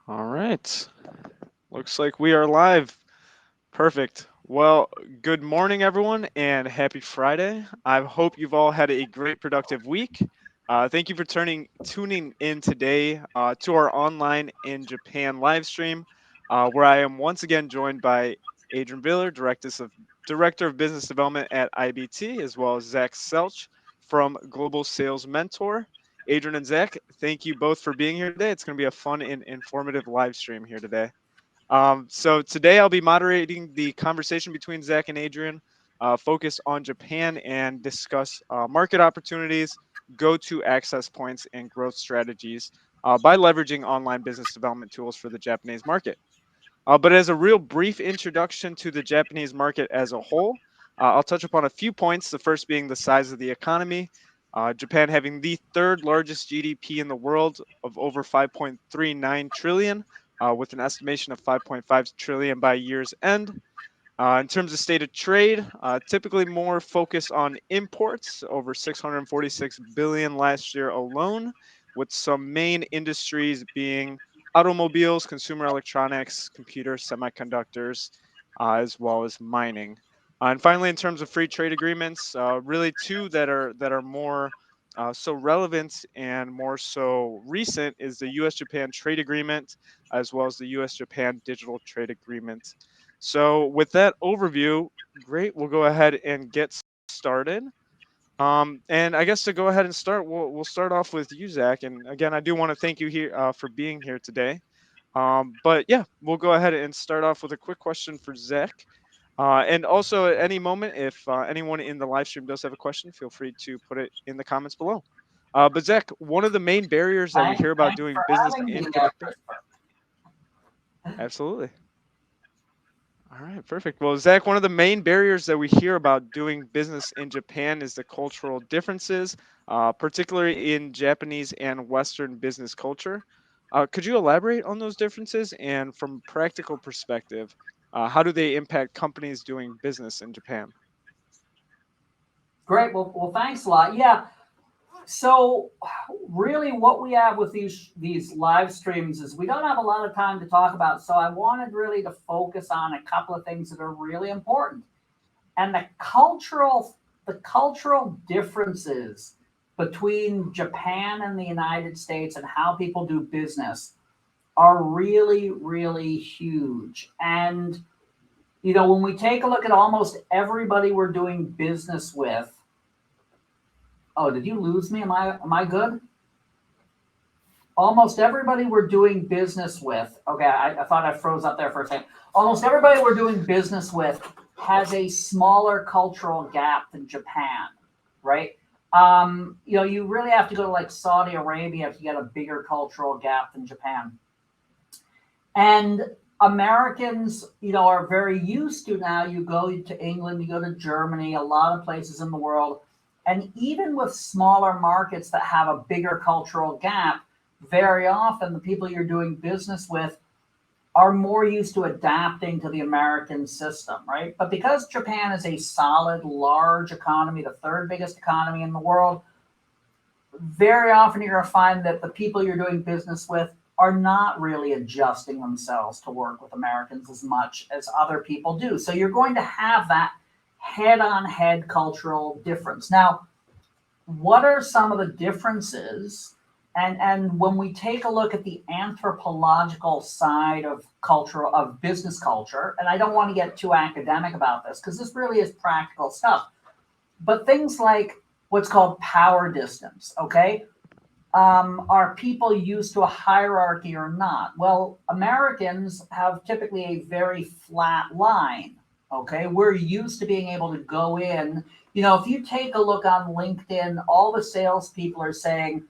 All right. Looks like we are live. Perfect. Well, good morning, everyone, and happy Friday. I hope you've all had a great, productive week. Thank you for tuning in today to our online in Japan live stream, where I am once again joined by Adrian Viller, Director of Business Development at IBT, as well as Zach Selch from Global Sales Mentor. Adrian and Zach, thank you both for being here today. It's going to be a fun and informative live stream here today. So today I'll be moderating the conversation between Zach and Adrian, focused on Japan and discuss market opportunities, go-to access points, and growth strategies by leveraging online business development tools for the Japanese market. But as a real brief introduction to the Japanese market as a whole, I'll touch upon a few points. The first being the size of the economy. Japan having the third largest GDP in the world of over 5.39 trillion, with an estimation of 5.5 trillion by year's end. In terms of state of trade, typically more focused on imports, over 646 billion last year alone, with some main industries being automobiles, consumer electronics, computers, semiconductors, as well as mining. And finally, in terms of free trade agreements, really two that are more so relevant and more so recent is the U.S.-Japan trade agreement, as well as the U.S.-Japan digital trade agreement. So with that overview, great, we'll go ahead and get started. And I guess to go ahead and start, we'll start off with you, Zach. And again, I do want to thank you here for being here today. But yeah, we'll go ahead and start off with a quick question for Zach. And also, at any moment, if anyone in the live stream does have a question, feel free to put it in the comments below. But Zach, one of the main barriers that we hear about Thanks doing for business having me in there, Japan, Christopher. absolutely. All right, perfect. Well, Zach, one of the main barriers that we hear about doing business in Japan is the cultural differences, particularly in Japanese and Western business culture. Could you elaborate on those differences? And from a practical perspective, how do they impact companies doing business in Japan? Great. Well, thanks a lot. Yeah. So, really, what we have with these live streams is we don't have a lot of time to talk about. So, I wanted really to focus on a couple of things that are really important, and the cultural differences between Japan and the United States and how people do business are really, really huge. And when we take a look at almost everybody we're doing business with. Oh, did you lose me? Am I good? Almost everybody we're doing business with. Okay, I thought I froze up there for a second. Almost everybody we're doing business with has a smaller cultural gap than Japan, right? You really have to go to like Saudi Arabia to get a bigger cultural gap than Japan. And Americans, are very used to now. You go to England, you go to Germany, a lot of places in the world. And even with smaller markets that have a bigger cultural gap, very often the people you're doing business with are more used to adapting to the American system, right? But because Japan is a solid, large economy, the third biggest economy in the world, very often you're going to find that the people you're doing business with are not really adjusting themselves to work with Americans as much as other people do. So you're going to have that head-on-head cultural difference. Now, what are some of the differences? And when we take a look at the anthropological side of business culture, and I don't want to get too academic about this because this really is practical stuff, but things like what's called power distance, okay? Are people used to a hierarchy or not? Well, Americans have typically a very flat line. Okay, we're used to being able to go in. If you take a look on LinkedIn, all the salespeople are saying,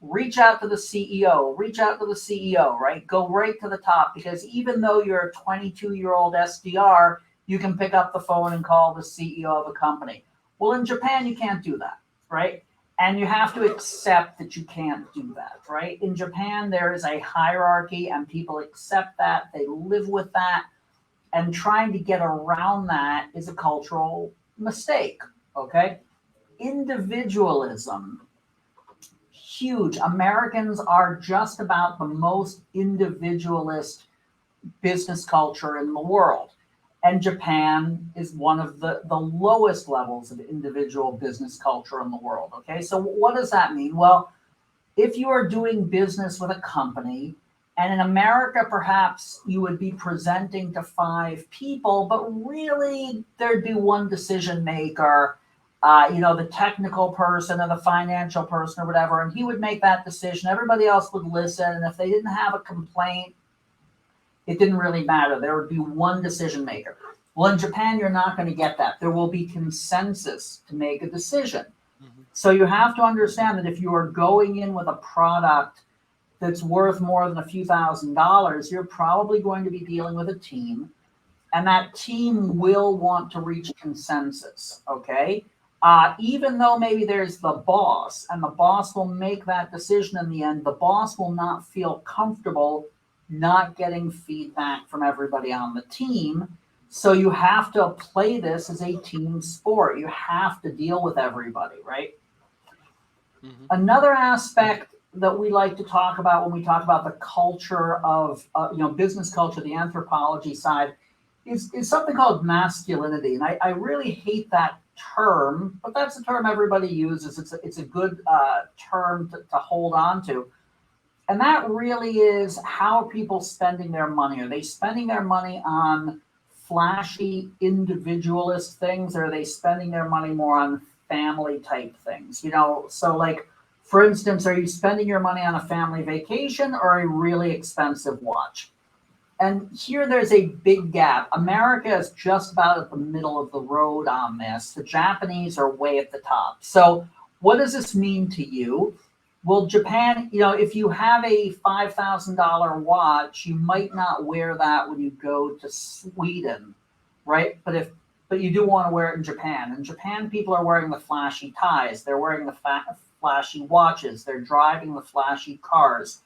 reach out to the CEO, reach out to the CEO, right? Go right to the top because even though you're a 22-year-old SDR, you can pick up the phone and call the CEO of a company. Well, in Japan, you can't do that, right? And you have to accept that you can't do that, right? In Japan, there is a hierarchy and people accept that. They live with that. And trying to get around that is a cultural mistake, okay? Individualism, huge. Americans are just about the most individualist business culture in the world. And Japan is one of the lowest levels of individual business culture in the world. Okay, so what does that mean? Well, if you are doing business with a company, and in America, perhaps you would be presenting to 5 people, but really there'd be one decision maker, the technical person or the financial person or whatever, and he would make that decision. Everybody else would listen. And if they didn't have a complaint, it didn't really matter. There would be one decision maker. Well, in Japan, you're not going to get that. There will be consensus to make a decision. Mhm. So you have to understand that if you are going in with a product that's worth more than a few $1,000s, you're probably going to be dealing with a team, and that team will want to reach consensus, okay? Even though maybe there's the boss, and the boss will make that decision in the end, the boss will not feel comfortable not getting feedback from everybody on the team. So you have to play this as a team sport. You have to deal with everybody, right? Mhm. Another aspect that we like to talk about when we talk about the culture of, business culture, the anthropology side, is something called masculinity. And I really hate that term, but that's a term everybody uses. It's a good term to hold on to. And that really is, how are people spending their money? Are they spending their money on flashy individualist things, or are they spending their money more on family type things? So like, for instance, are you spending your money on a family vacation or a really expensive watch? And here there's a big gap. America is just about at the middle of the road on this. The Japanese are way at the top. So what does this mean to you? Well, Japan, if you have a $5,000 watch, you might not wear that when you go to Sweden, right? But you do want to wear it in Japan. In Japan, people are wearing the flashy ties. They're wearing the flashy watches. They're driving the flashy cars.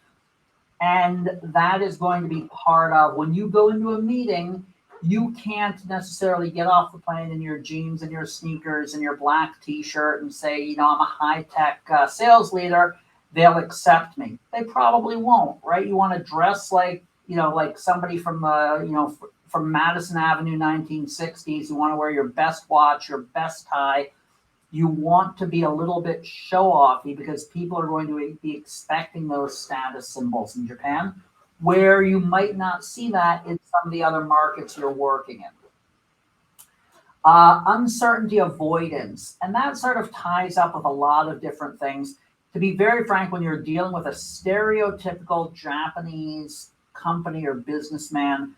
And that is going to be part of, when you go into a meeting, you can't necessarily get off the plane in your jeans and your sneakers and your black t-shirt and say, I'm a high-tech sales leader. They'll accept me. They probably won't, right? You want to dress like, like somebody from, from Madison Avenue, 1960s. You want to wear your best watch, your best tie. You want to be a little bit show-offy, because people are going to be expecting those status symbols in Japan, where you might not see that in some of the other markets you're working in. Uncertainty avoidance, and that sort of ties up with a lot of different things. To be very frank, when you're dealing with a stereotypical Japanese company or businessman,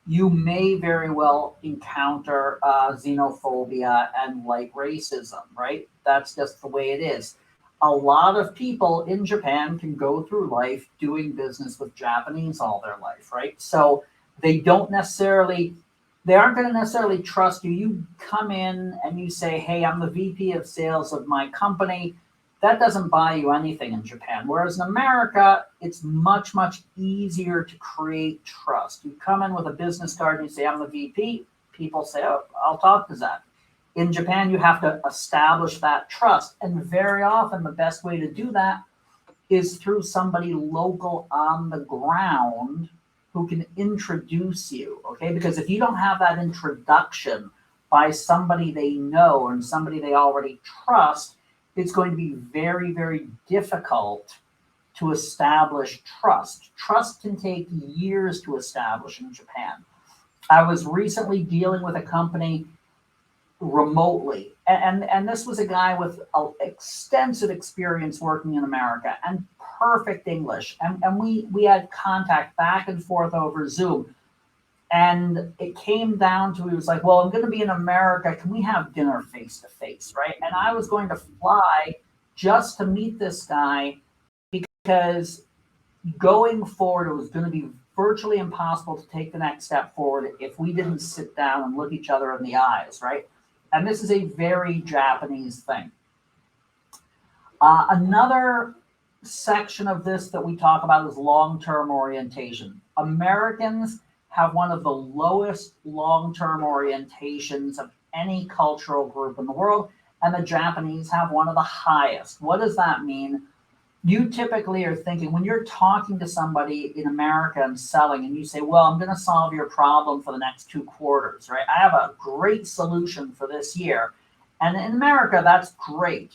you may very well encounter xenophobia and light racism, right? That's just the way it is. A lot of people in Japan can go through life doing business with Japanese all their life, right? So they aren't going to necessarily trust you. You come in and you say, hey, I'm the VP of sales of my company. That doesn't buy you anything in Japan. Whereas in America, it's much, much easier to create trust. You come in with a business card and you say, I'm the VP. People say, oh, I'll talk to Zach. In Japan, you have to establish that trust. And very often, the best way to do that is through somebody local on the ground who can introduce you, okay? Because if you don't have that introduction by somebody they know and somebody they already trust, it's going to be very, very difficult to establish trust. Trust can take years to establish in Japan. I was recently dealing with a company remotely, and this was a guy with extensive experience working in America and perfect English. And we had contact back and forth over Zoom. And it came down to, he was like, well, I'm going to be in America. Can we have dinner face to face, right? And I was going to fly just to meet this guy, because going forward, it was going to be virtually impossible to take the next step forward if we didn't sit down and look each other in the eyes, right? And this is a very Japanese thing. Another section of this that we talk about is long-term orientation. Americans have one of the lowest long-term orientations of any cultural group in the world, and the Japanese have one of the highest. What does that mean? you typically are thinking when you're talking to somebody in America and selling, and you say, well, I'm going to solve your problem for the next 2 quarters, right? I have a great solution for this year. And in America, that's great.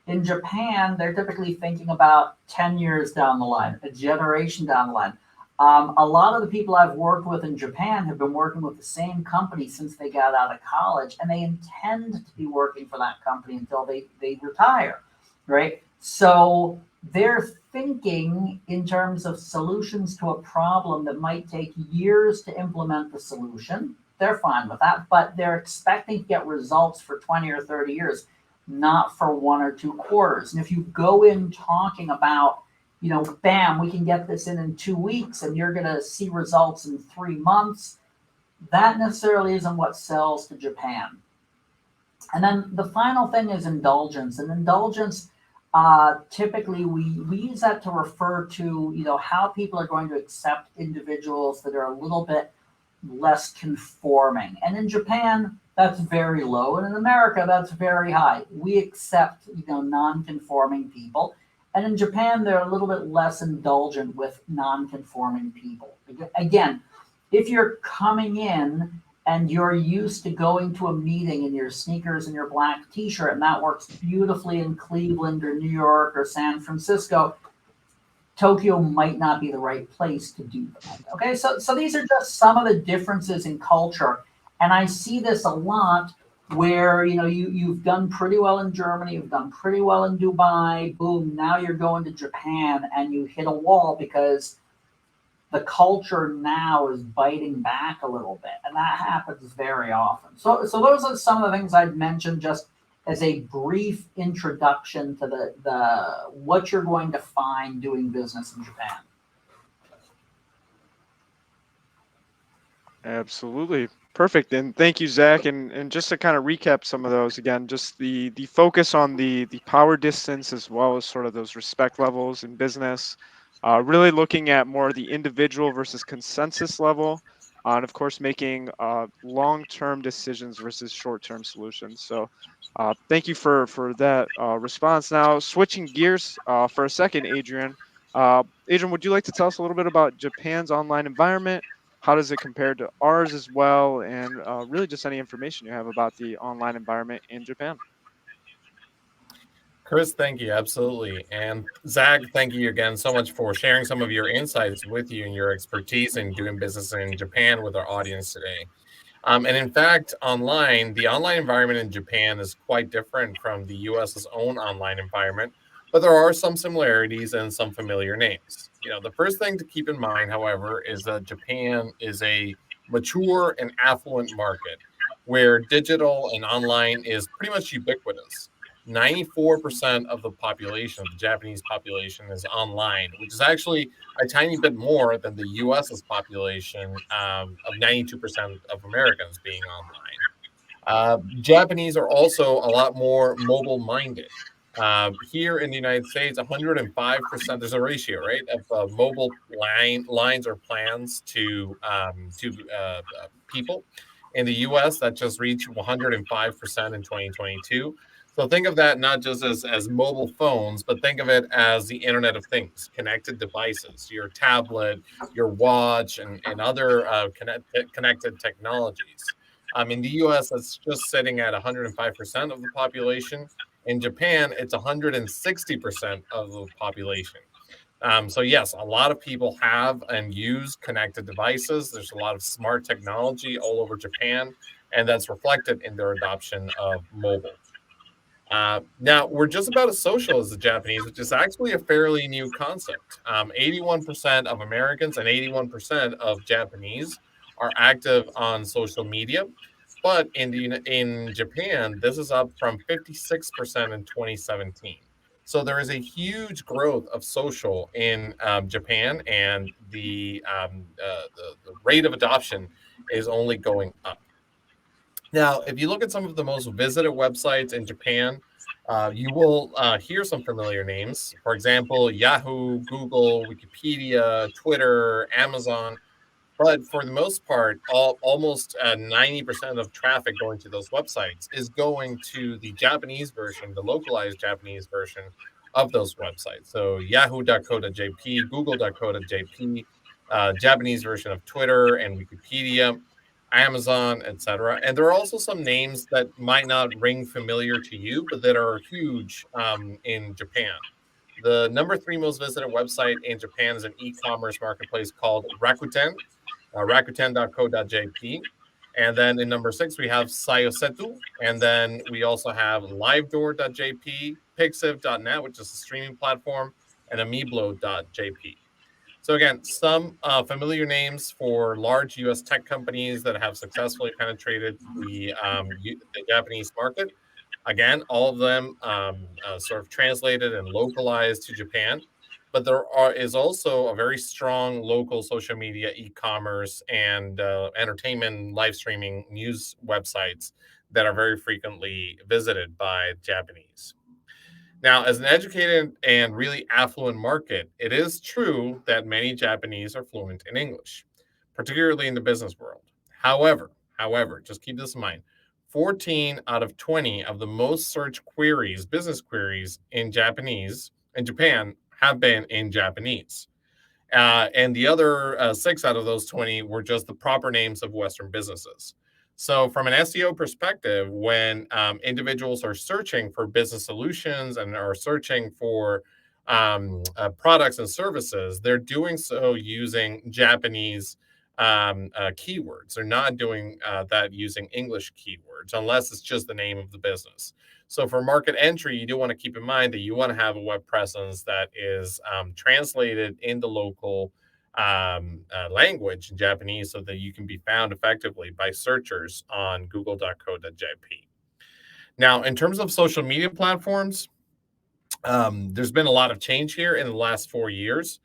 In Japan, they're typically thinking about 10 years down the line, a generation down the line. A lot of the people I've worked with in Japan have been working with the same company since they got out of college, and they intend to be working for that company until they retire, right? So they're thinking in terms of solutions to a problem that might take years to implement the solution. They're fine with that, but they're expecting to get results for 20 or 30 years, not for 1 or 2 quarters. And if you go in talking about, bam, we can get this in 2 weeks and you're going to see results in 3 months, that necessarily isn't what sells to Japan. And then the final thing is indulgence. And indulgence, typically we use that to refer to, how people are going to accept individuals that are a little bit less conforming. And in Japan, that's very low. And in America, that's very high. We accept, non-conforming people. And in Japan, they're a little bit less indulgent with non-conforming people. Again, if you're coming in and you're used to going to a meeting in your sneakers and your black t-shirt, and that works beautifully in Cleveland or New York or San Francisco, Tokyo might not be the right place to do that. Okay, so these are just some of the differences in culture. And I see this a lot where, you've done pretty well in Germany, you've done pretty well in Dubai, boom, now you're going to Japan and you hit a wall because the culture now is biting back a little bit, and that happens very often. So those are some of the things I'd mentioned just as a brief introduction to the what you're going to find doing business in Japan. Absolutely. Perfect. And thank you, Zach. And just to kind of recap some of those again, just the focus on the power distance as well as sort of those respect levels in business. Really looking at more the individual versus consensus level, and of course making long-term decisions versus short-term solutions. So thank you for that response. Now switching gears for a second, Adrian. Adrian, would you like to tell us a little bit about Japan's online environment? How does it compare to ours as well? And really just any information you have about the online environment in Japan. Chris, thank you. Absolutely. And Zach, thank you again so much for sharing some of your insights with you and your expertise in doing business in Japan with our audience today. And in fact, the online environment in Japan is quite different from the US's own online environment, but there are some similarities and some familiar names. The first thing to keep in mind, however, is that Japan is a mature and affluent market where digital and online is pretty much ubiquitous. 94% of the population, of the Japanese population, is online, which is actually a tiny bit more than the US's population of 92% of Americans being online. Japanese are also a lot more mobile minded. Here in the United States, 105%, there's a ratio, right, of mobile lines or plans to people. In the US, that just reached 105% in 2022. So think of that not just as mobile phones, but think of it as the Internet of Things, connected devices, your tablet, your watch, and other connected technologies. In the US, it's just sitting at 105% of the population. In Japan, it's 160% of the population. So yes, a lot of people have and use connected devices. There's a lot of smart technology all over Japan, and that's reflected in their adoption of mobile. Now, we're just about as social as the Japanese, which is actually a fairly new concept. 81% of Americans and 81% of Japanese are active on social media. But in Japan, this is up from 56% in 2017. So there is a huge growth of social in Japan, and the rate of adoption is only going up. Now, if you look at some of the most visited websites in Japan, you will hear some familiar names. For example, Yahoo, Google, Wikipedia, Twitter, Amazon. But for the most part, almost 90% of traffic going to those websites is going to the Japanese version, the localized Japanese version of those websites. So yahoo.co.jp, google.co.jp, Japanese version of Twitter and Wikipedia, Amazon, etc. And there are also some names that might not ring familiar to you, but that are huge in Japan. The number 3 most visited website in Japan is an e-commerce marketplace called Rakuten, rakuten.co.jp. And then in number 6, we have Sayosetu. And then we also have livedoor.jp, pixiv.net, which is a streaming platform, and amiblo.jp. So again, some familiar names for large U.S. tech companies that have successfully penetrated the Japanese market. Again, all of them sort of translated and localized to Japan. But is also a very strong local social media, e-commerce, and entertainment, live streaming news websites that are very frequently visited by Japanese. Now, as an educated and really affluent market, it is true that many Japanese are fluent in English, particularly in the business world. However, just keep this in mind. 14 out of 20 of the most searched queries, business queries in Japan, have been in Japanese. And the other 6 out of those 20 were just the proper names of Western businesses. So from an SEO perspective, when individuals are searching for business solutions and are searching for products and services, they're doing so using Japanese keywords. They're not doing that using English keywords, unless it's just the name of the business. So for market entry, you do want to keep in mind that you want to have a web presence that is translated in the local language in Japanese, so that you can be found effectively by searchers on google.co.jp. Now, in terms of social media platforms, there's been a lot of change here in the last 4 years.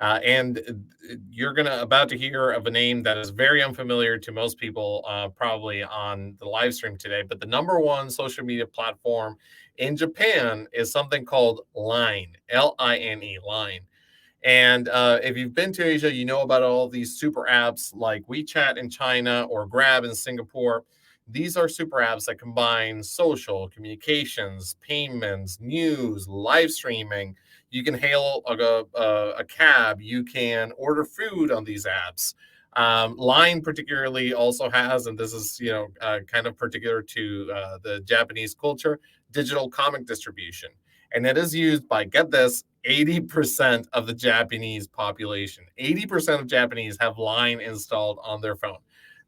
And you're about to hear of a name that is very unfamiliar to most people, probably on the live stream today. But the number 1 social media platform in Japan is something called Line, L-I-N-E, Line. And if you've been to Asia, you know about all these super apps like WeChat in China or Grab in Singapore. These are super apps that combine social, communications, payments, news, live streaming. You can hail a cab. You can order food on these apps. Line particularly also has, and this is kind of particular to the Japanese culture, digital comic distribution. And it is used by, get this, 80% of the Japanese population. 80% of Japanese have Line installed on their phone.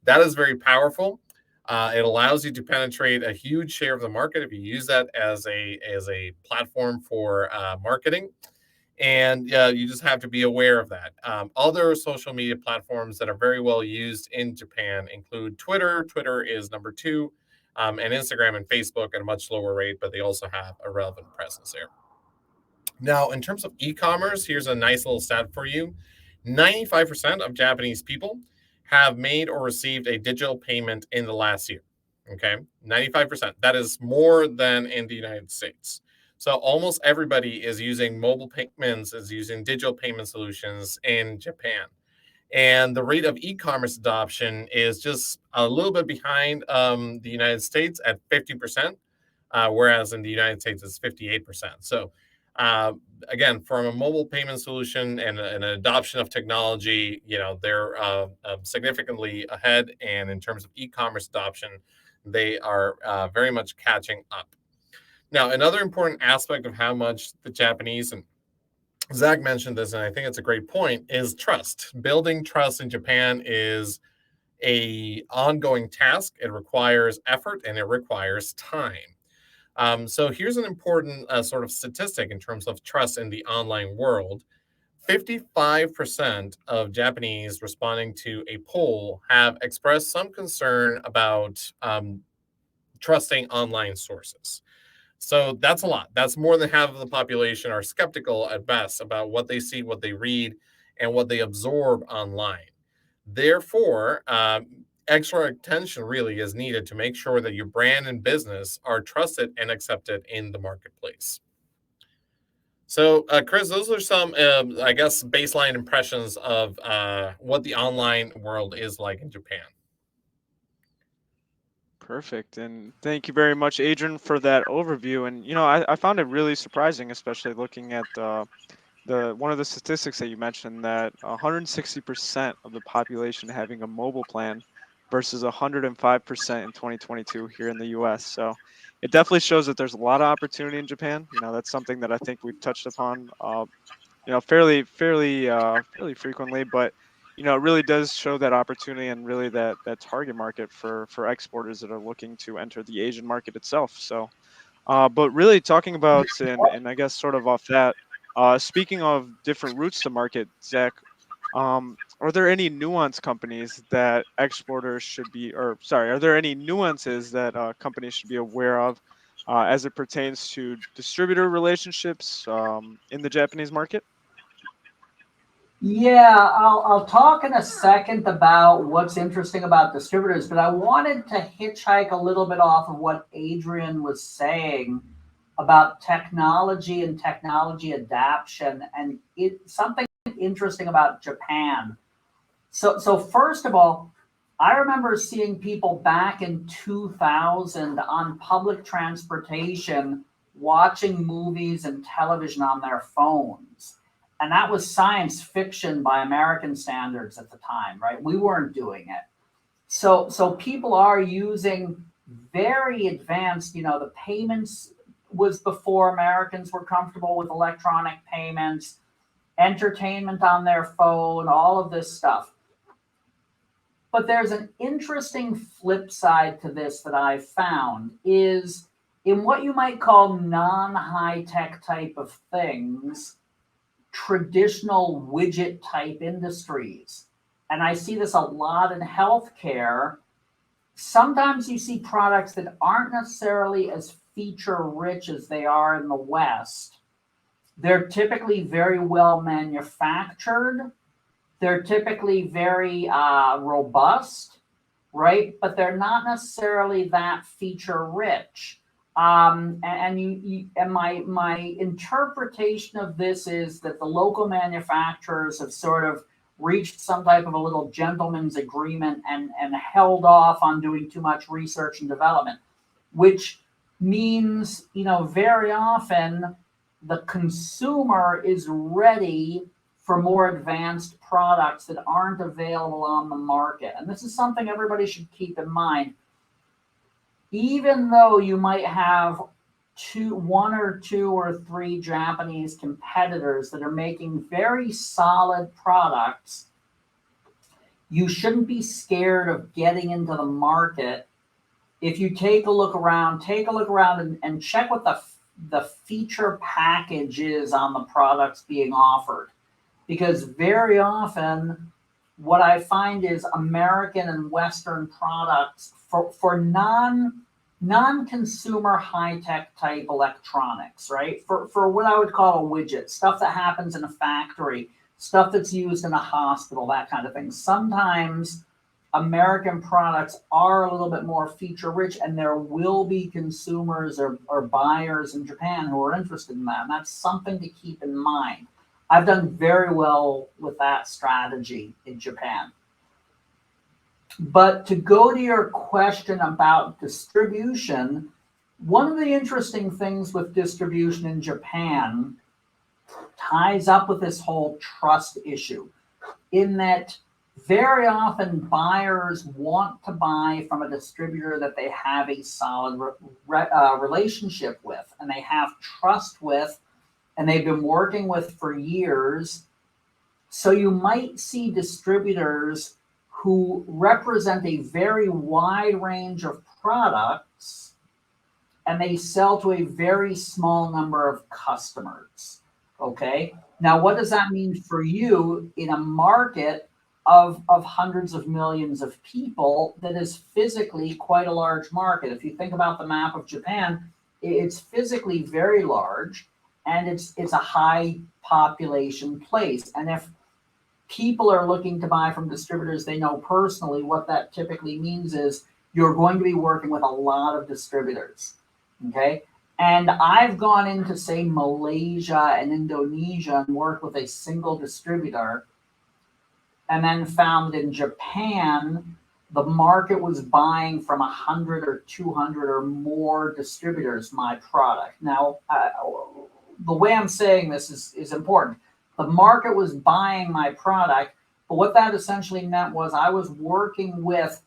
That is very powerful. It allows you to penetrate a huge share of the market if you use that as a platform for marketing. And you just have to be aware of that. Other social media platforms that are very well used in Japan include Twitter. Twitter is number 2, and Instagram and Facebook at a much lower rate, but they also have a relevant presence there. Now, in terms of e-commerce, here's a nice little stat for you. 95% of Japanese people have made or received a digital payment in the last year. Okay, 95%. That is more than in the United States. So almost everybody is using mobile payments, is using digital payment solutions in Japan. And the rate of e-commerce adoption is just a little bit behind the United States at 50%, whereas in the United States it's 58%. So again, from a mobile payment solution and an adoption of technology, they're significantly ahead. And in terms of e-commerce adoption, they are very much catching up. Now, another important aspect of how much the Japanese, and Zach mentioned this, and I think it's a great point, is trust. Building trust in Japan is an ongoing task. It requires effort and it requires time. So here's an important sort of statistic in terms of trust in the online world. 55% of Japanese responding to a poll have expressed some concern about trusting online sources. So that's a lot. That's more than half of the population are skeptical at best about what they see, what they read, and what they absorb online. Therefore, extra attention really is needed to make sure that your brand and business are trusted and accepted in the marketplace. So, Chris, those are some, I guess, baseline impressions of what the online world is like in Japan. Perfect. And thank you very much, Adrian, for that overview. And, I found it really surprising, especially looking at the one of the statistics that you mentioned that 160% of the population having a mobile plan versus 105% in 2022 here in the US. So it definitely shows that there's a lot of opportunity in Japan. That's something that I think we've touched upon fairly frequently, but it really does show that opportunity and really that target market for exporters that are looking to enter the Asian market itself. So but really talking about and I guess sort of off that, speaking of different routes to market, Zach, are there any nuance companies that exporters should be, or sorry, are there any nuances that companies should be aware of as it pertains to distributor relationships in the Japanese market? Yeah, I'll talk in a second about what's interesting about distributors, but I wanted to hitchhike a little bit off of what Adrian was saying about technology and technology adaptation, and something interesting about Japan. So first of all, I remember seeing people back in 2000 on public transportation watching movies and television on their phones. And that was science fiction by American standards at the time, right? We weren't doing it. So people are using very advanced, the payments was before Americans were comfortable with electronic payments, entertainment on their phone, all of this stuff. But there's an interesting flip side to this that I've found is in what you might call non-high-tech type of things, traditional widget type industries. And I see this a lot in healthcare. Sometimes you see products that aren't necessarily as feature rich as they are in the West. They're typically very well manufactured. They're typically very robust, right? But they're not necessarily that feature rich. And my interpretation of this is that the local manufacturers have sort of reached some type of a little gentleman's agreement and held off on doing too much research and development, which means, very often the consumer is ready for more advanced products that aren't available on the market. And this is something everybody should keep in mind. Even though you might have one or two or three Japanese competitors that are making very solid products, you shouldn't be scared of getting into the market. If you take a look around and check what the feature package is on the products being offered. Because very often what I find is American and Western products for non-consumer high-tech type electronics, right? For what I would call a widget, stuff that happens in a factory, stuff that's used in a hospital, that kind of thing. Sometimes American products are a little bit more feature rich, and there will be consumers or buyers in Japan who are interested in that. And that's something to keep in mind. I've done very well with that strategy in Japan. But to go to your question about distribution, one of the interesting things with distribution in Japan ties up with this whole trust issue, in that very often buyers want to buy from a distributor that they have a solid relationship with and they have trust with, and they've been working with for years. So you might see distributors who represent a very wide range of products, and they sell to a very small number of customers. Okay. Now, what does that mean for you in a market of hundreds of millions of people that is physically quite a large market? If you think about the map of Japan, it's physically very large, and it's a high population place. And if people are looking to buy from distributors they know personally, what that typically means is you're going to be working with a lot of distributors. Okay. And I've gone into, say, Malaysia and Indonesia and worked with a single distributor, and then found in Japan the market was buying from 100 or 200 or more distributors my product. Now, the way I'm saying this is important. The market was buying my product, but what that essentially meant was I was working with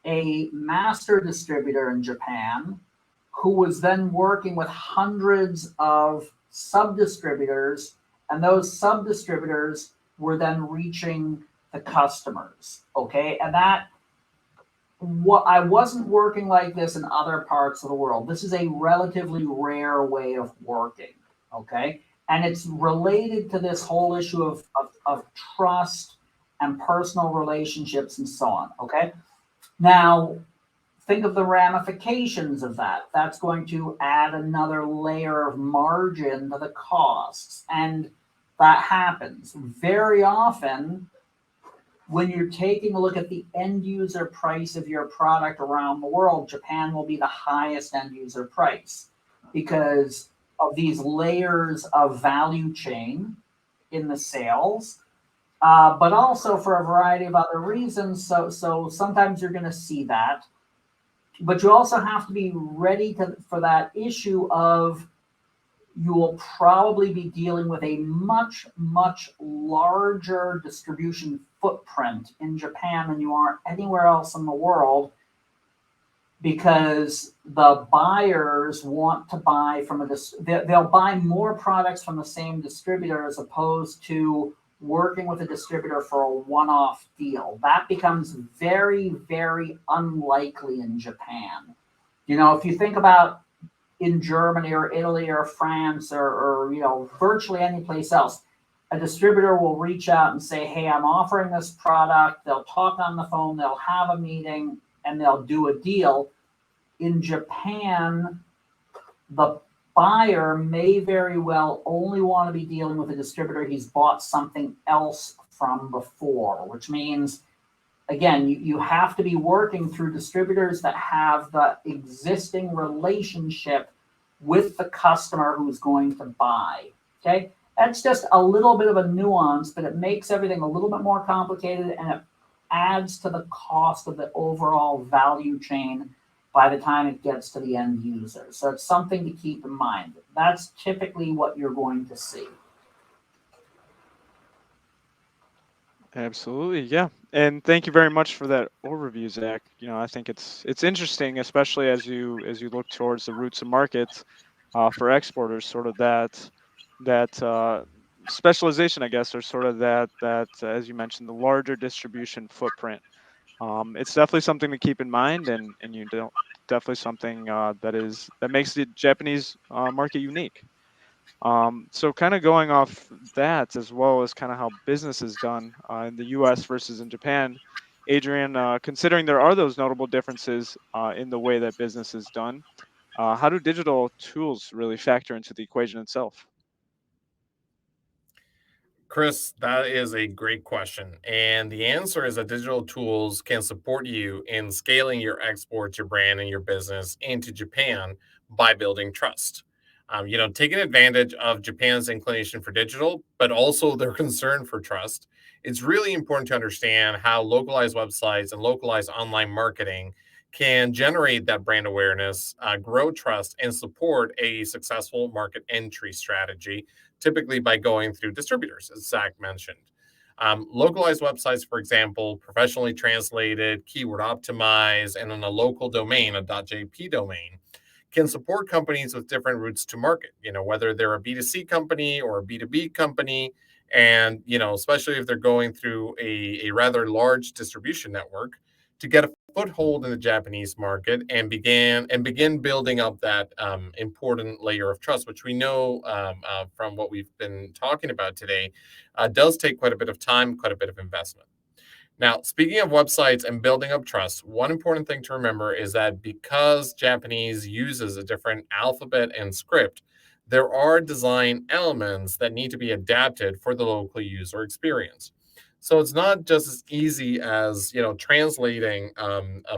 a master distributor in Japan who was then working with hundreds of sub-distributors, and those sub-distributors were then reaching the customers, okay? And that, what I wasn't working like this in other parts of the world. This is a relatively rare way of working, okay? And it's related to this whole issue of trust and personal relationships and so on, okay? Now, think of the ramifications of that. That's going to add another layer of margin to the costs. And that happens very often when you're taking a look at the end user price of your product around the world. Japan will be the highest end user price because of these layers of value chain in the sales. But also for a variety of other reasons. So sometimes you're going to see that. But you also have to be ready for that issue of you will probably be dealing with a much, much larger distribution footprint in Japan than you are anywhere else in the world, because the buyers want to buy from they'll buy more products from the same distributor as opposed to working with a distributor for a one-off deal. That becomes very, very unlikely in Japan. You know, if you think about in Germany or Italy or France or you know, virtually any place else, a distributor will reach out and say, hey, I'm offering this product. They'll talk on the phone, they'll have a meeting, and they'll do a deal. In Japan, the buyer may very well only want to be dealing with a distributor he's bought something else from before, which means, again, you have to be working through distributors that have the existing relationship with the customer who's going to buy, okay? That's just a little bit of a nuance, but it makes everything a little bit more complicated, and it adds to the cost of the overall value chain by the time it gets to the end user. So it's something to keep in mind. That's typically what you're going to see. Absolutely, yeah. And thank you very much for that overview, Zach. You know, I think it's interesting, especially as you look towards the routes of markets for exporters, sort of that specialization, I guess, or sort of that as you mentioned, the larger distribution footprint. It's definitely something to keep in mind, and you don't definitely something that makes the Japanese market unique. So kind of going off that, as well as kind of how business is done in the U.S. versus in Japan, Adrian, considering there are those notable differences in the way that business is done, how do digital tools really factor into the equation itself? Chris, that is a great question. And the answer is that digital tools can support you in scaling your exports, your brand, and your business into Japan by building trust. Taking advantage of Japan's inclination for digital, but also their concern for trust, it's really important to understand how localized websites and localized online marketing can generate that brand awareness, grow trust, and support a successful market entry strategy, typically by going through distributors, as Zach mentioned. Localized websites, for example, professionally translated, keyword optimized, and on a local domain, a .jp domain, can support companies with different routes to market, whether they're a B2C company or a B2B company. And, especially if they're going through a rather large distribution network to get a foothold in the Japanese market and begin building up that important layer of trust, which we know from what we've been talking about today, does take quite a bit of time, quite a bit of investment. Now, speaking of websites and building up trust, one important thing to remember is that because Japanese uses a different alphabet and script, there are design elements that need to be adapted for the local user experience. So it's not just as easy as translating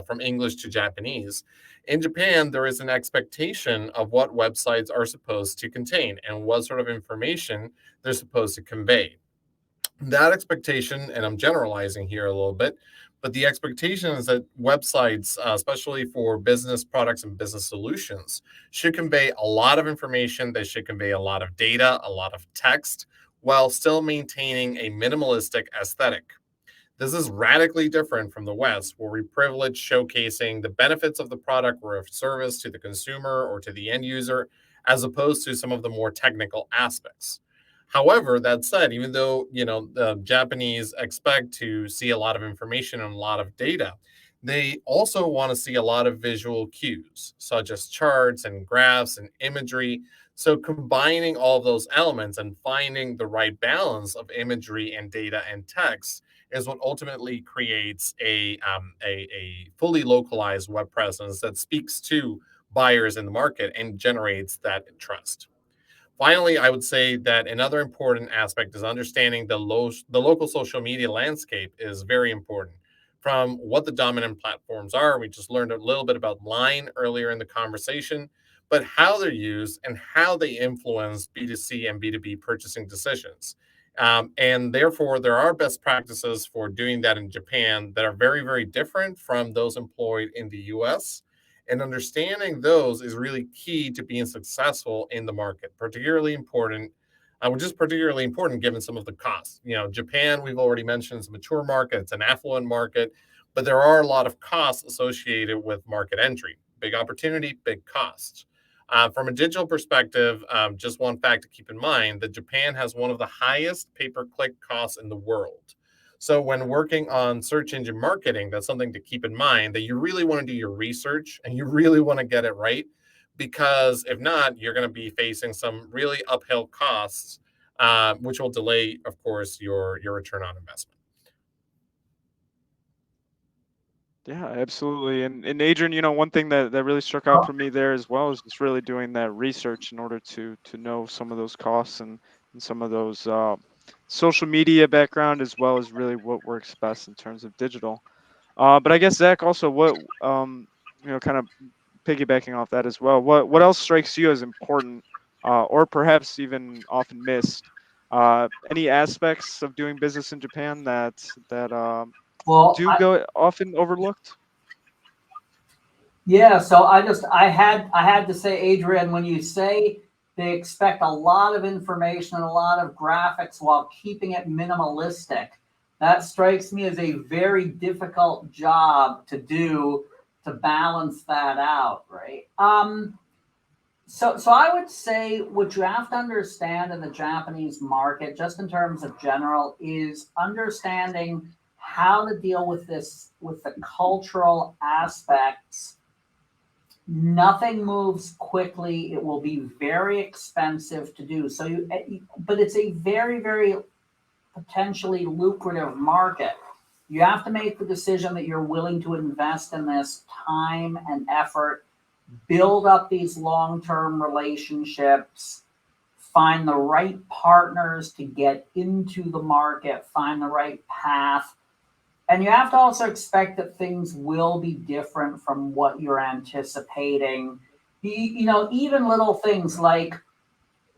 from English to Japanese. In Japan, there is an expectation of what websites are supposed to contain and what sort of information they're supposed to convey. That expectation, and I'm generalizing here a little bit, but the expectation is that websites, especially for business products and business solutions, should convey a lot of information. They should convey a lot of data, a lot of text, while still maintaining a minimalistic aesthetic. This is radically different from the West, where we privilege showcasing the benefits of the product or of service to the consumer or to the end user, as opposed to some of the more technical aspects. However, that said, even though the Japanese expect to see a lot of information and a lot of data, they also want to see a lot of visual cues, such as charts and graphs and imagery. So combining all of those elements and finding the right balance of imagery and data and text is what ultimately creates a fully localized web presence that speaks to buyers in the market and generates that trust. Finally, I would say that another important aspect is understanding the local social media landscape is very important. From what the dominant platforms are, we just learned a little bit about Line earlier in the conversation, but how they're used and how they influence B2C and B2B purchasing decisions. And therefore, there are best practices for doing that in Japan that are very, very different from those employed in the US. And understanding those is really key to being successful in the market, particularly important, which is particularly important given some of the costs. Japan, we've already mentioned, is a mature market, it's an affluent market, but there are a lot of costs associated with market entry. Big opportunity, big costs. From a digital perspective, just one fact to keep in mind that Japan has one of the highest pay-per-click costs in the world. So when working on search engine marketing, that's something to keep in mind, that you really want to do your research and you really want to get it right, because if not, you're going to be facing some really uphill costs, which will delay, of course, your return on investment. Yeah, absolutely. And Adrian, one thing that really struck out for me there as well is just really doing that research in order to know some of those costs and some of those social media background, as well as really what works best in terms of digital. But I guess Zach, also what kind of piggybacking off that as well. What else strikes you as important, or perhaps even often missed? Any aspects of doing business in Japan that Well, do go often overlooked? yeah, so I had to say, Adrian, when you say they expect a lot of information and a lot of graphics while keeping it minimalistic, that strikes me as a very difficult job to do to balance that out, right? So I would say what you have to understand in the Japanese market, just in terms of general, is understanding how to deal with the cultural aspects. Nothing moves quickly. It will be very expensive to do. But it's a very, very potentially lucrative market. You have to make the decision that you're willing to invest in this time and effort, build up these long-term relationships, find the right partners to get into the market, find the right path. And you have to also expect that things will be different from what you're anticipating. Even little things like,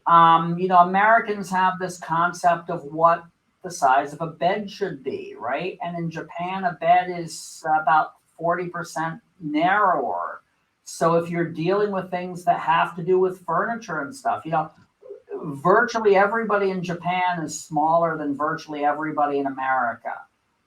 Americans have this concept of what the size of a bed should be, right? And in Japan, a bed is about 40% narrower. So if you're dealing with things that have to do with furniture and stuff, virtually everybody in Japan is smaller than virtually everybody in America,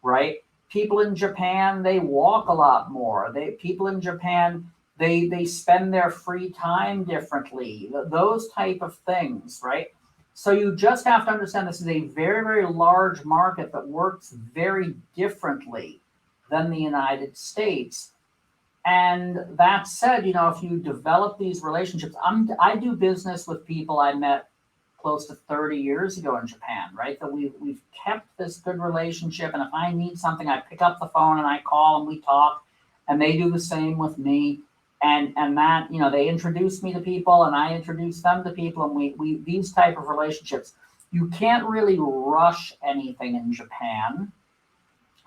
right? People in Japan, they walk a lot more. People in Japan, they spend their free time differently. Those type of things, right? So you just have to understand this is a very, very large market that works very differently than the United States. And that said, if you develop these relationships, I do business with people I met close to 30 years ago in Japan, right? That we've kept this good relationship. And if I need something, I pick up the phone and I call and we talk, and they do the same with me. And that, they introduce me to people and I introduce them to people, and we these type of relationships. You can't really rush anything in Japan,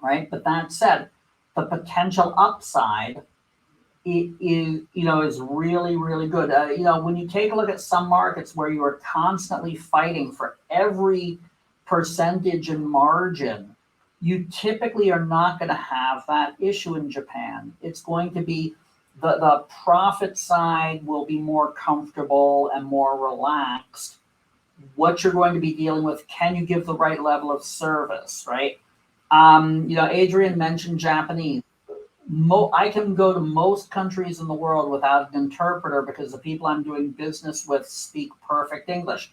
right? But that said, the potential upside is really, really good. When you take a look at some markets where you are constantly fighting for every percentage and margin, you typically are not going to have that issue in Japan. It's going to be the profit side will be more comfortable and more relaxed. What you're going to be dealing with, can you give the right level of service, right? Adrian mentioned Japanese. I can go to most countries in the world without an interpreter because the people I'm doing business with speak perfect English.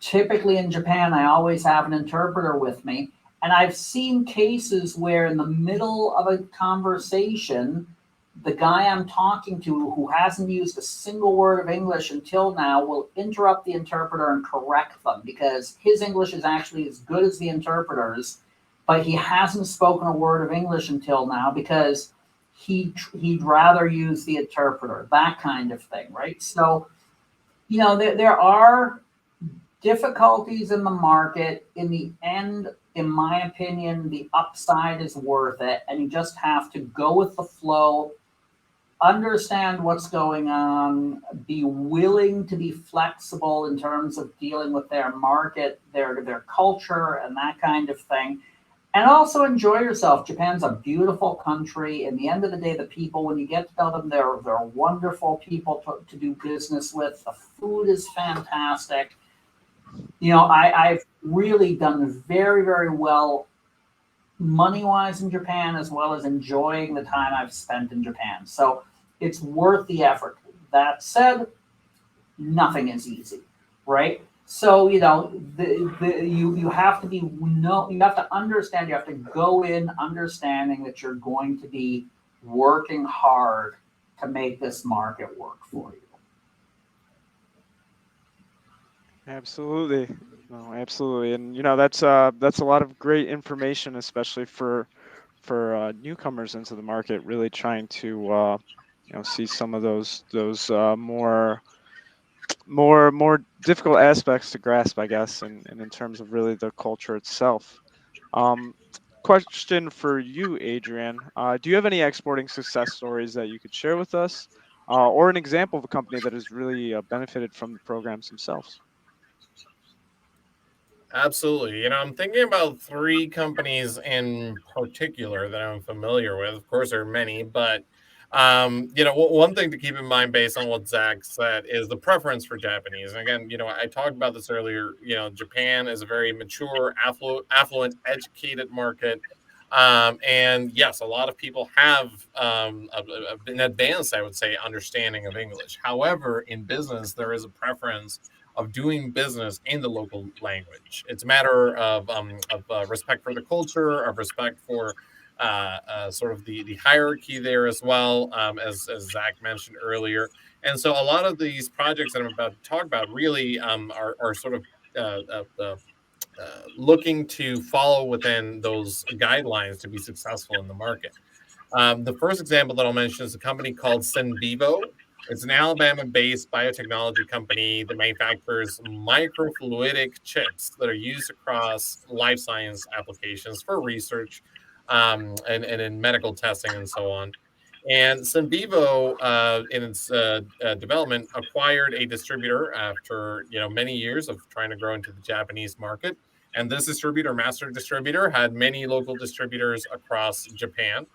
Typically in Japan, I always have an interpreter with me. And I've seen cases where in the middle of a conversation, the guy I'm talking to who hasn't used a single word of English until now will interrupt the interpreter and correct them because his English is actually as good as the interpreter's, but he hasn't spoken a word of English until now because he'd rather use the interpreter, that kind of thing, right? So, there are difficulties in the market. In the end, in my opinion, the upside is worth it, and you just have to go with the flow, understand what's going on, be willing to be flexible in terms of dealing with their market, their culture, and that kind of thing. And also enjoy yourself. Japan's a beautiful country. In the end of the day, the people, when you get to know them, they're wonderful people to do business with. The food is fantastic. I've really done very, very well money-wise in Japan, as well as enjoying the time I've spent in Japan. So it's worth the effort. That said, nothing is easy, right? So you have to you have to understand. You have to go in understanding that you're going to be working hard to make this market work for you. Absolutely. No, absolutely. And that's a lot of great information, especially for newcomers into the market, really trying to see some of those more difficult aspects to grasp, I guess, and in terms of really the culture itself. Um, Question for you, Adrian. Do you have any exporting success stories that you could share with us, or an example of a company that has really benefited from the programs themselves? Absolutely. I'm thinking about three companies in particular that I'm familiar with. Of course, there are many, but one thing to keep in mind based on what Zach said is the preference for Japanese. And again, I talked about this earlier. Japan is a very mature, affluent, educated market. And yes, a lot of people have an advanced, I would say, understanding of English. However, in business, there is a preference of doing business in the local language. It's a matter of respect for the culture, of respect for sort of the hierarchy there as well, as Zach mentioned earlier. And so a lot of these projects that I'm about to talk about really are sort of looking to follow within those guidelines to be successful in the market. The first example that I'll mention is a company called Synvivo. It's an Alabama-based biotechnology company that manufactures microfluidic chips that are used across life science applications for research and in medical testing and so on. And Synvivo, in its development, acquired a distributor after many years of trying to grow into the Japanese market. And this distributor, master distributor, had many local distributors across Japan.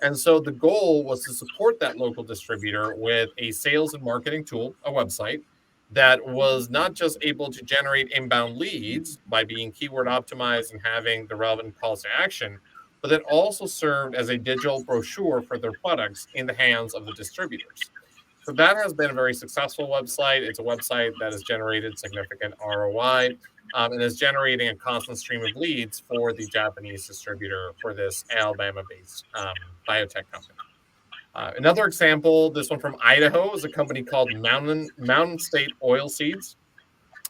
And so the goal was to support that local distributor with a sales and marketing tool, a website that was not just able to generate inbound leads by being keyword optimized and having the relevant calls to action, but that also served as a digital brochure for their products in the hands of the distributors. So that has been a very successful website. It's a website that has generated significant ROI and is generating a constant stream of leads for the Japanese distributor for this Alabama-based biotech company. Another example, this one from Idaho, is a company called Mountain State Oil Seeds.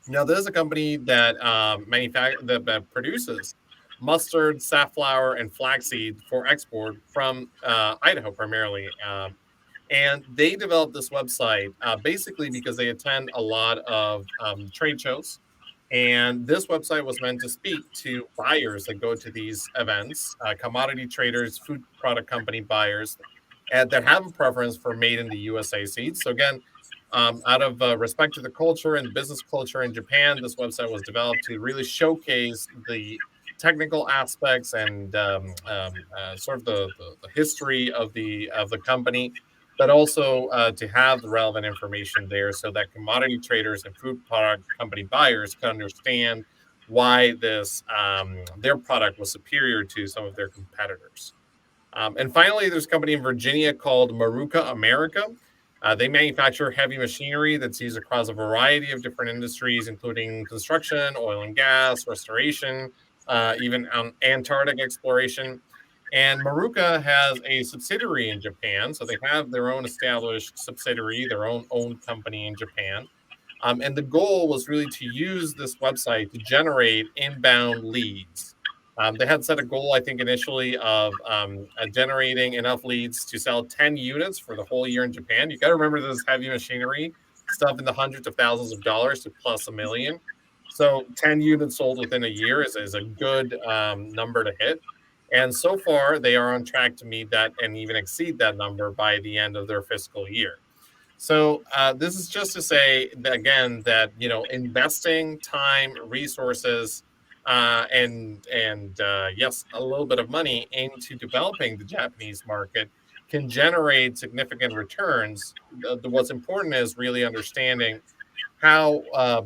Now, this is a company that that produces mustard, safflower, and flaxseed for export from Idaho primarily. And they developed this website basically because they attend a lot of trade shows. And this website was meant to speak to buyers that go to these events, commodity traders, food product company buyers, and that have a preference for made in the USA seeds. So again, Out of respect to the culture and business culture in Japan, this website was developed to really showcase the technical aspects and sort of the history of the company, but also to have the relevant information there so that commodity traders and food product company buyers can understand why this their product was superior to some of their competitors. And finally, there's a company in Virginia called Maruka America. They manufacture heavy machinery that's used across a variety of different industries, including construction, oil and gas, restoration, even Antarctic exploration. And Maruka has a subsidiary in Japan, so they have their own established subsidiary, their own owned company in Japan. And the goal was really to use this website to generate inbound leads. They had set a goal, I think, initially of generating enough leads to sell 10 units for the whole year in Japan. You got to remember this heavy machinery, stuff in the hundreds of thousands of dollars to plus $1 million. So 10 units sold within a year is a good number to hit. And so far, they are on track to meet that and even exceed that number by the end of their fiscal year. So this is just to say that, again, that investing time, resources, and yes, a little bit of money into developing the Japanese market can generate significant returns. What's important is really understanding how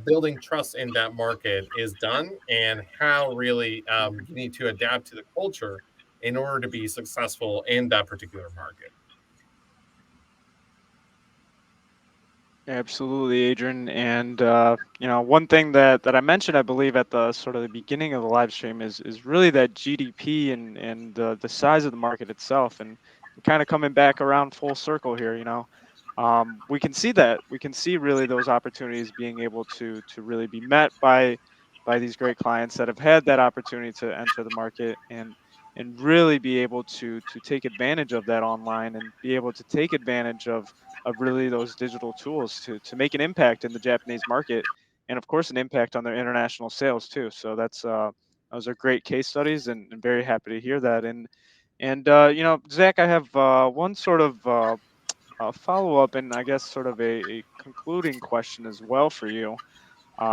building trust in that market is done and how really you need to adapt to the culture in order to be successful in that particular market. Absolutely, Adrian. And one thing that I mentioned, I believe, at the sort of the beginning of the live stream is really that GDP and the size of the market itself, and kind of coming back around full circle here. We can see that we can see really those opportunities being able to really be met by these great clients that have had that opportunity to enter the market and really be able to take advantage of that online and be able to take advantage of really those digital tools to make an impact in the Japanese market, and of course an impact on their international sales too. So that's those are great case studies, and very happy to hear that. And Zach, I have one sort of follow up, and I guess sort of a concluding question as well for you,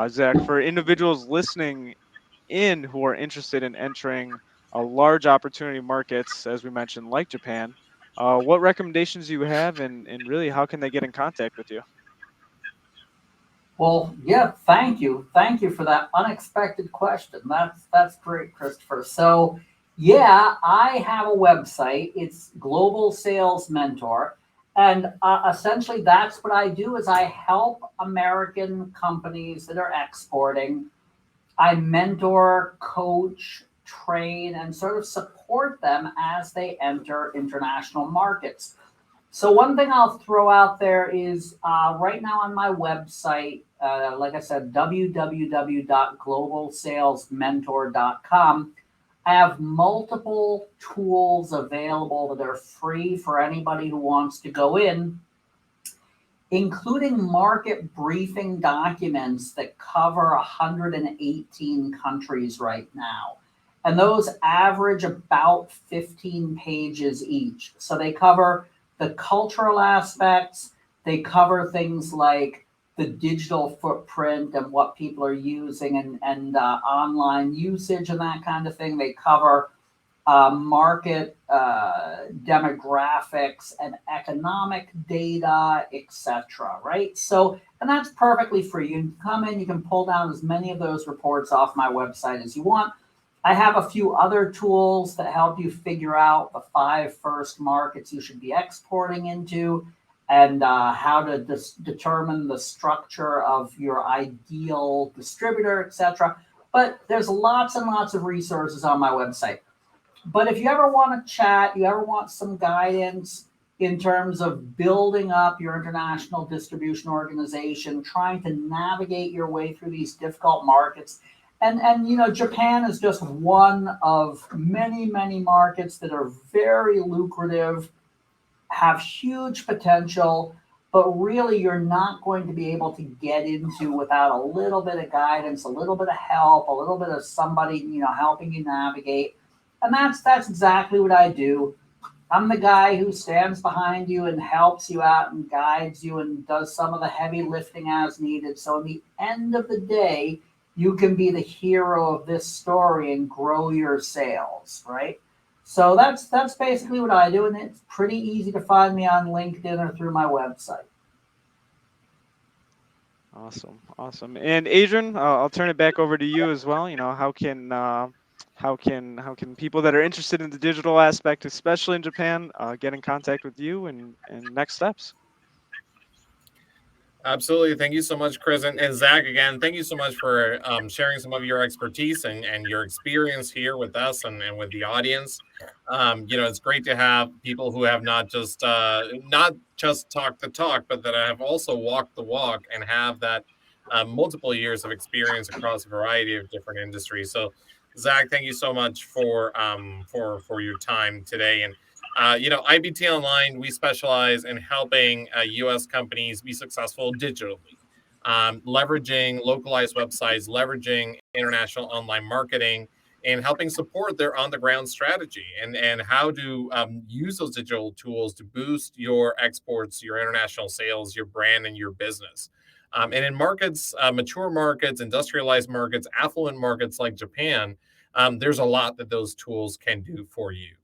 Zach, for individuals listening in who are interested in entering a large opportunity markets, as we mentioned, like Japan. What recommendations do you have, and really how can they get in contact with you? Well, yeah, thank you. Thank you for that unexpected question. That's great, Christopher. So, yeah, I have a website. It's Global Sales Mentor. And essentially that's what I do is I help American companies that are exporting. I mentor, coach, train, and sort of support them as they enter international markets. So one thing I'll throw out there is right now on my website, like I said, www.globalsalesmentor.com. I have multiple tools available that are free for anybody who wants to go in, including market briefing documents that cover 118 countries right now. And those average about 15 pages each. So they cover the cultural aspects, they cover things like the digital footprint and what people are using and online usage and that kind of thing. They cover market demographics and economic data, etc. Right? So, and that's perfectly free. You can come in, you can pull down as many of those reports off my website as you want. I have a few other tools that help you figure out the 5 first markets you should be exporting into and how to determine the structure of your ideal distributor, etc. But there's lots and lots of resources on my website. But if you ever want to chat, you ever want some guidance in terms of building up your international distribution organization, trying to navigate your way through these difficult markets, and Japan is just one of many, many markets that are very lucrative, have huge potential, but really you're not going to be able to get into without a little bit of guidance, a little bit of help, a little bit of somebody, helping you navigate. And that's exactly what I do. I'm the guy who stands behind you and helps you out and guides you and does some of the heavy lifting as needed. So, in the end of the day, you can be the hero of this story and grow your sales, right? So that's basically what I do, and it's pretty easy to find me on LinkedIn or through my website. Awesome, awesome. And Adrian, I'll turn it back over to you as well. How can people that are interested in the digital aspect, especially in Japan, get in contact with you and next steps? Absolutely. Thank you so much, Chris. And Zach, again, thank you so much for sharing some of your expertise and your experience here with us and with the audience. It's great to have people who have not just talked the talk, but that have also walked the walk and have that multiple years of experience across a variety of different industries. So, Zach, thank you so much for your time today. And IBT Online, we specialize in helping U.S. companies be successful digitally, leveraging localized websites, leveraging international online marketing, and helping support their on-the-ground strategy and how to use those digital tools to boost your exports, your international sales, your brand, and your business. And in markets, mature markets, industrialized markets, affluent markets like Japan, there's a lot that those tools can do for you.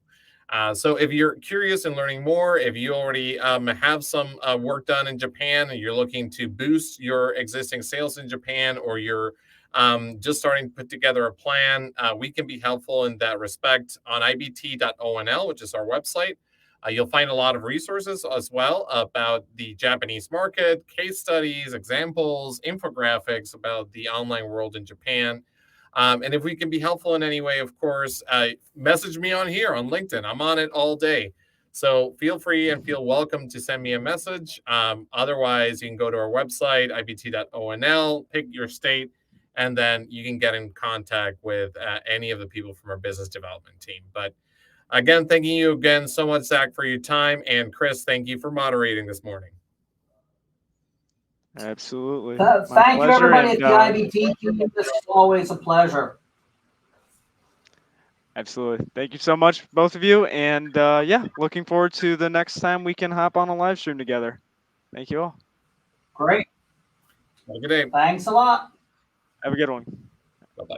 So if you're curious in learning more, if you already have some work done in Japan and you're looking to boost your existing sales in Japan, or you're just starting to put together a plan, we can be helpful in that respect on ibt.onl, which is our website. You'll find a lot of resources as well about the Japanese market, case studies, examples, infographics about the online world in Japan. And if we can be helpful in any way, of course, message me on here on LinkedIn. I'm on it all day. So feel free and feel welcome to send me a message. Otherwise, you can go to our website, ibt.onl, pick your state, and then you can get in contact with any of the people from our business development team. But again, thanking you again so much, Zach, for your time. And Chris, thank you for moderating this morning. Absolutely, my Thank you, pleasure. everybody And at the IBT team. This is always a pleasure. absolutely, thank you so much, both of you. And yeah, looking forward to the next time we can hop on a live stream together. Thank you all. Great. Have a good day. Thanks a lot. Have a good one. Bye-bye.